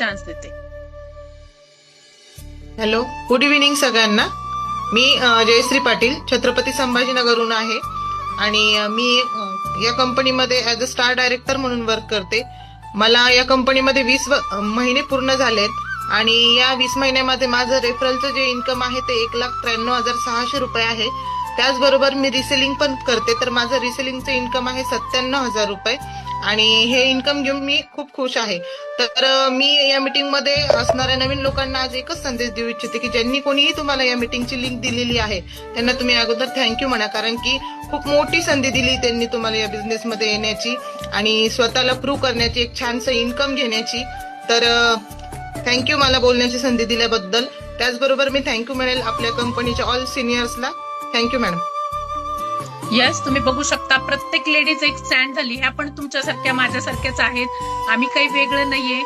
Chance देते. Hello, good evening सगळ्यांना. मी जयश्री पाटील छत्रपती संभाजीनगरहून आहे आणि मी या कंपनीमध्ये ऍज अ स्टार डायरेक्टर म्हणून वर्क करते. मला या कंपनीमध्ये 20 महिने पूर्ण झालेत आणि या 20 महिन्यामध्ये माझं रेफरलचं जे इन्कम आहे ते 1,93,600 रुपये आहे. त्याचबरोबर मी रिसेलिंग पण करते, तर माझं रिसेलिंगचं इन्कम आहे 97,000 रुपये आणि हे इन्कम घेऊन मी खूप खुश आहे. तर मी या मीटिंगमध्ये असणाऱ्या नवीन लोकांना आज एकच संदेश देऊ इच्छिते की ज्यांनी कोणीही तुम्हाला या मीटिंगची लिंक दिलेली आहे त्यांना तुम्ही अगोदर थँक्यू म्हणा, कारण की खूप मोठी संधी दिली त्यांनी तुम्हाला या बिझनेसमध्ये येण्याची आणि स्वतःला प्रूव्ह करण्याची, एक छानसं इन्कम घेण्याची. तर थँक्यू मला बोलण्याची संधी दिल्याबद्दल. त्याचबरोबर मी थँक्यू म्हणेल आपल्या कंपनीच्या ऑल सिनियर्सला. Thank you madam. यस, तुम्ही बघू शकता प्रत्येक लेडीज एक स्टँड झाली. ह्या पण तुमच्यासारख्या माझ्यासारख्याच आहेत. आम्ही काही वेगळं नाहीये.